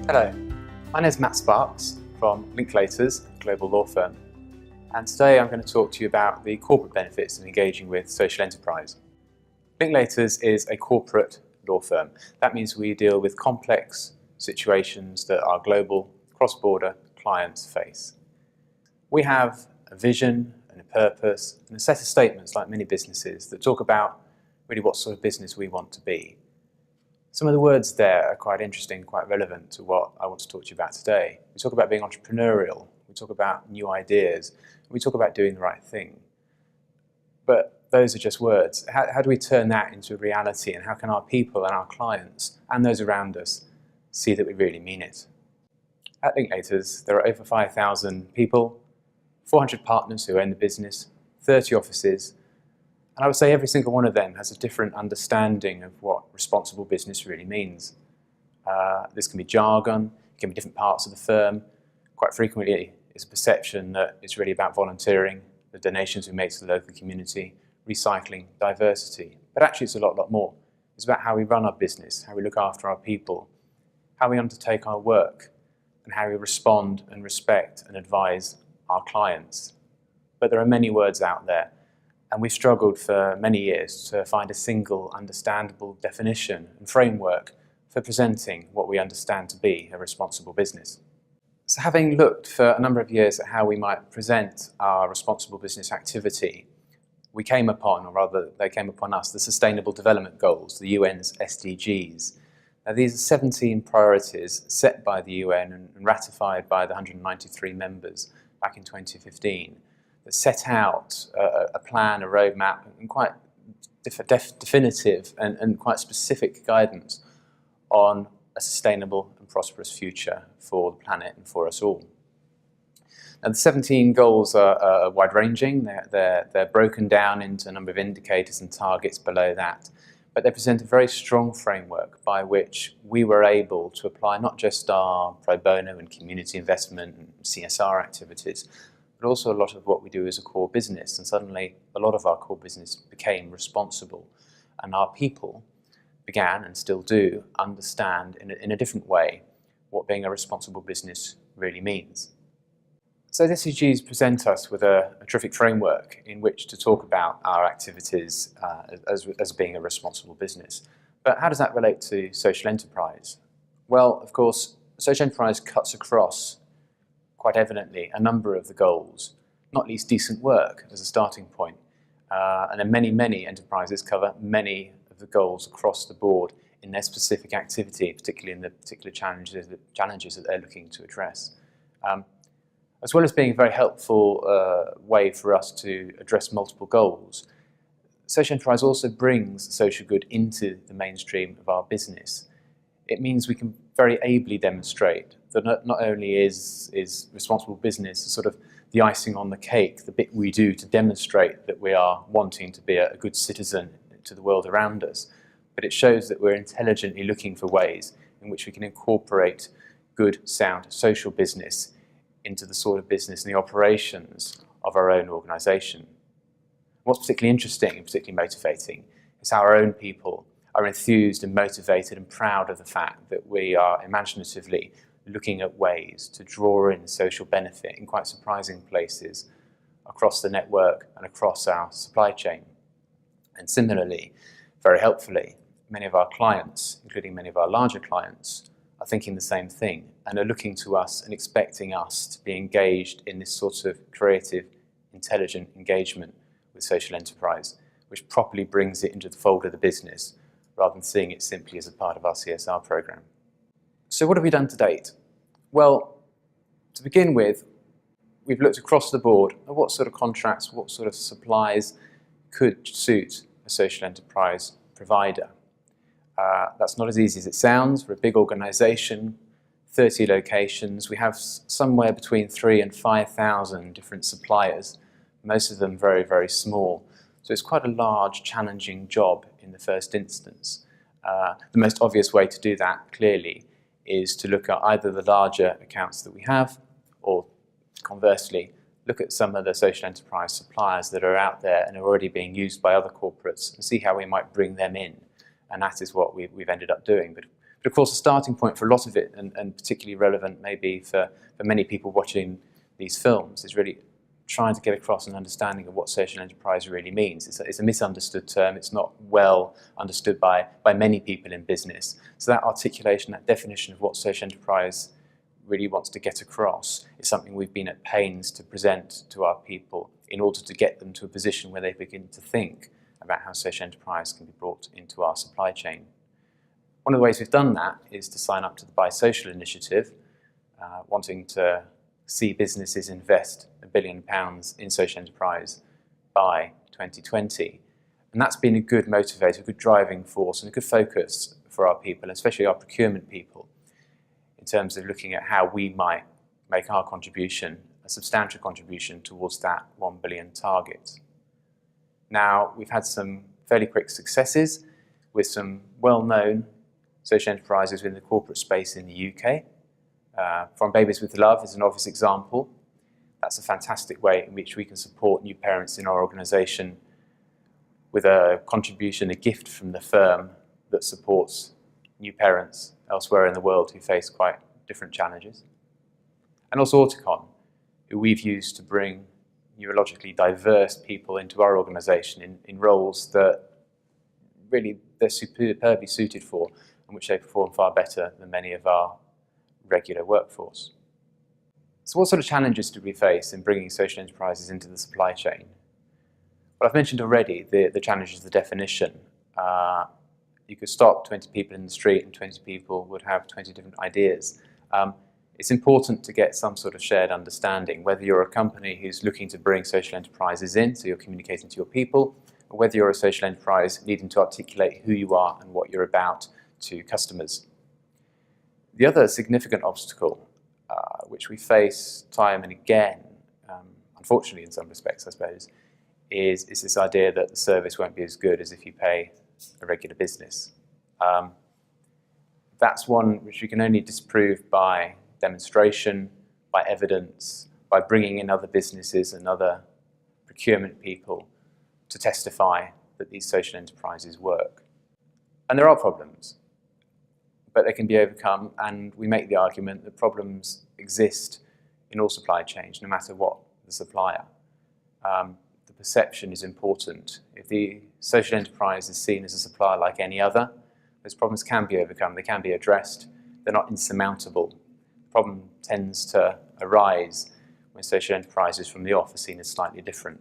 Hello, my name is Matt Sparks from Linklaters, a global law firm, and today I'm going to talk to you about the corporate benefits of engaging with social enterprise. Linklaters is a corporate law firm. That means we deal with complex situations that our global, cross-border clients face. We have a vision and a purpose and a set of statements, like many businesses, that talk about really what sort of business we want to be. Some of the words there are quite interesting, quite relevant to what I want to talk to you about today. We talk about being entrepreneurial, we talk about new ideas, and we talk about doing the right thing. But those are just words. How do we turn that into reality, and how can our people and our clients and those around us see that we really mean it? At Linklaters, there are over 5,000 people, 400 partners who own the business, 30 offices, and I would say every single one of them has a different understanding of what responsible business really means. This can be jargon, it can be different parts of the firm. Quite frequently, it's a perception that it's really about volunteering, the donations we make to the local community, recycling, diversity. But actually, it's a lot more. It's about how we run our business, how we look after our people, how we undertake our work, and how we respond and respect and advise our clients. But there are many words out there. And we've struggled for many years to find a single understandable definition and framework for presenting what we understand to be a responsible business. So having looked for a number of years at how we might present our responsible business activity, we came upon, or rather they came upon us, the Sustainable Development Goals, the UN's SDGs. Now, these are 17 priorities set by the UN and ratified by the 193 members back in 2015. That set out a plan, a roadmap, and quite definitive and quite specific guidance on a sustainable and prosperous future for the planet and for us all. Now, the 17 goals are wide-ranging. They're broken down into a number of indicators and targets below that, but they present a very strong framework by which we were able to apply not just our pro bono and community investment and CSR activities, but also a lot of what we do as a core business. And suddenly a lot of our core business became responsible, and our people began, and still do, understand in a different way what being a responsible business really means. So the SDGs present us with a terrific framework in which to talk about our activities as being a responsible business. But how does that relate to social enterprise? Well, of course, social enterprise cuts across quite evidently a number of the goals, not least decent work as a starting point. And then many enterprises cover many of the goals across the board in their specific activity, particularly in the particular challenges that they're looking to address. As well as being a very helpful way for us to address multiple goals, social enterprise also brings social good into the mainstream of our business. It means we can very ably demonstrate that not only is responsible business sort of the icing on the cake, the bit we do to demonstrate that we are wanting to be a good citizen to the world around us, but it shows that we're intelligently looking for ways in which we can incorporate good, sound social business into the sort of business and the operations of our own organisation. What's particularly interesting and particularly motivating is how our own people are enthused and motivated and proud of the fact that we are imaginatively looking at ways to draw in social benefit in quite surprising places across the network and across our supply chain. And similarly, very helpfully, many of our clients, including many of our larger clients, are thinking the same thing and are looking to us and expecting us to be engaged in this sort of creative, intelligent engagement with social enterprise, which properly brings it into the fold of the business rather than seeing it simply as a part of our CSR program. So what have we done to date? Well, to begin with, we've looked across the board at what sort of contracts, what sort of supplies could suit a social enterprise provider. That's not as easy as it sounds. We're a big organisation, 30 locations. We have somewhere between 3,000 and 5,000 different suppliers, most of them very small. So it's quite a large, challenging job in the first instance. The most obvious way to do that, clearly, is to look at either the larger accounts that we have, or conversely, look at some of the social enterprise suppliers that are out there and are already being used by other corporates and see how we might bring them in. And that is what we've ended up doing. But But of course, the starting point for a lot of it, and particularly relevant maybe for many people watching these films, is really trying to get across an understanding of what social enterprise really means. It's a misunderstood term. It's not well understood by many people in business. So that articulation, that definition of what social enterprise really wants to get across is something we've been at pains to present to our people in order to get them to a position where they begin to think about how social enterprise can be brought into our supply chain. One of the ways we've done that is to sign up to the Buy Social initiative, wanting to see businesses invest £1 billion in social enterprise by 2020. And that's been a good motivator, a good driving force and a good focus for our people, especially our procurement people, in terms of looking at how we might make our contribution, a substantial contribution towards that 1 billion target. Now, we've had some fairly quick successes with some well-known social enterprises within the corporate space in the UK. From Babies with Love is an obvious example. That's a fantastic way in which we can support new parents in our organisation with a contribution, a gift from the firm that supports new parents elsewhere in the world who face quite different challenges. And also Auticon, who we've used to bring neurologically diverse people into our organisation in roles that really they're superbly suited for, and which they perform far better than many of our regular workforce. So what sort of challenges do we face in bringing social enterprises into the supply chain? Well, I've mentioned already the challenges of the definition. You could stop 20 people in the street and 20 people would have 20 different ideas. It's important to get some sort of shared understanding, whether you're a company who's looking to bring social enterprises in, so you're communicating to your people, or whether you're a social enterprise needing to articulate who you are and what you're about to customers. The other significant obstacle, which we face time and again, unfortunately in some respects I suppose, is this idea that the service won't be as good as if you pay a regular business. That's one which we can only disprove by demonstration, by evidence, by bringing in other businesses and other procurement people to testify that these social enterprises work. And there are problems, but they can be overcome, and we make the argument that problems exist in all supply chains, no matter what the supplier. The perception is important. If the social enterprise is seen as a supplier like any other, those problems can be overcome, they can be addressed, they're not insurmountable. The problem tends to arise when social enterprises from the off are seen as slightly different.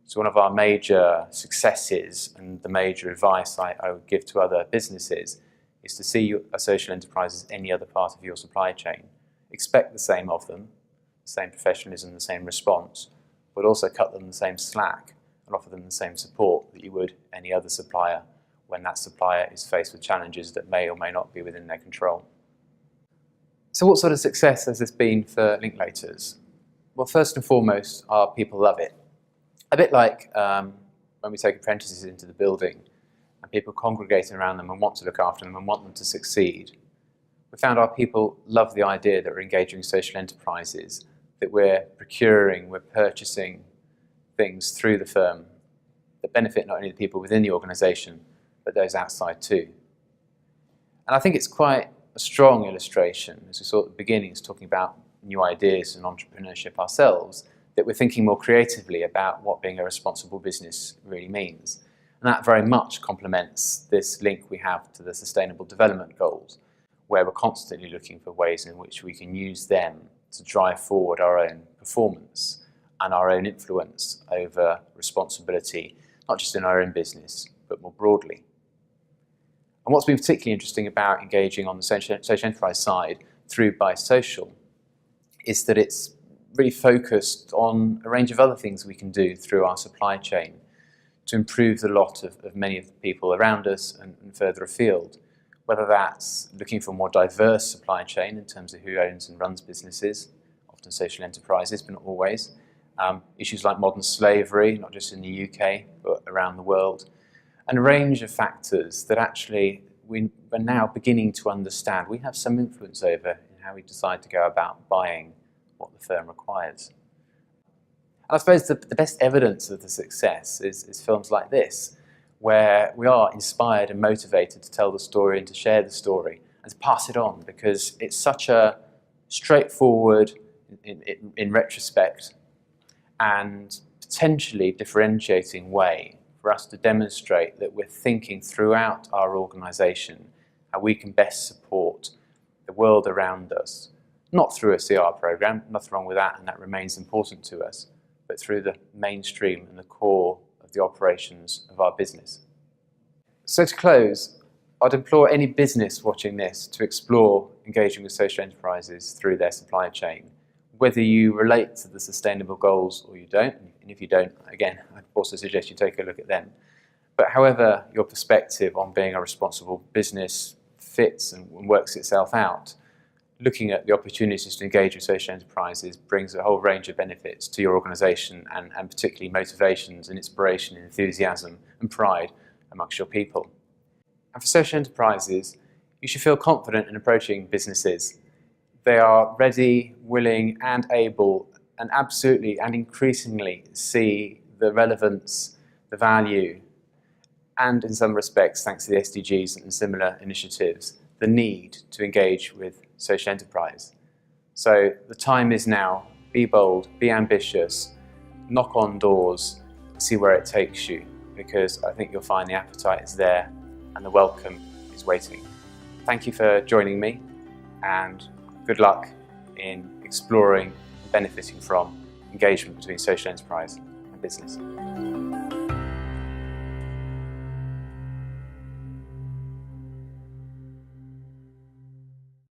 So one of our major successes and the major advice I would give to other businesses is to see a social enterprise as any other part of your supply chain. Expect the same of them, the same professionalism, the same response, but also cut them the same slack and offer them the same support that you would any other supplier when that supplier is faced with challenges that may or may not be within their control. So what sort of success has this been for Linklaters? Well, first and foremost, our people love it. A bit like when we take apprentices into the building and people congregating around them and want to look after them and want them to succeed. We found our people love the idea that we're engaging social enterprises, that we're procuring, we're purchasing things through the firm that benefit not only the people within the organisation, but those outside too. And I think it's quite a strong illustration, as we saw at the beginnings, talking about new ideas and entrepreneurship ourselves, that we're thinking more creatively about what being a responsible business really means. And that very much complements this link we have to the Sustainable Development Goals, where we're constantly looking for ways in which we can use them to drive forward our own performance and our own influence over responsibility, not just in our own business, but more broadly. And what's been particularly interesting about engaging on the social enterprise side through Buy Social is that it's really focused on a range of other things we can do through our supply chain to improve the lot of many of the people around us and further afield, whether that's looking for a more diverse supply chain in terms of who owns and runs businesses, often social enterprises, but not always. Issues like modern slavery, not just in the UK, but around the world, and a range of factors that actually we're now beginning to understand we have some influence over in how we decide to go about buying what the firm requires. And I suppose the best evidence of the success is films like this, where we are inspired and motivated to tell the story and to share the story, and to pass it on, because it's such a straightforward, in retrospect, and potentially differentiating way for us to demonstrate that we're thinking throughout our organisation how we can best support the world around us, not through a CR programme, nothing wrong with that, and that remains important to us, but through the mainstream and the core of the operations of our business. So to close, I'd implore any business watching this to explore engaging with social enterprises through their supply chain, whether you relate to the sustainable goals or you don't, and if you don't, again, I'd also suggest you take a look at them. But however your perspective on being a responsible business fits and works itself out, looking at the opportunities to engage with social enterprises brings a whole range of benefits to your organisation, and particularly motivations and inspiration and enthusiasm and pride amongst your people. And for social enterprises, you should feel confident in approaching businesses. They are ready, willing and able, and absolutely and increasingly see the relevance, the value, and in some respects, thanks to the SDGs and similar initiatives, the need to engage with social enterprise. So the time is now. Be bold, be ambitious, knock on doors, see where it takes you, because I think you'll find the appetite is there and the welcome is waiting. Thank you for joining me, and good luck in exploring and benefiting from engagement between social enterprise and business.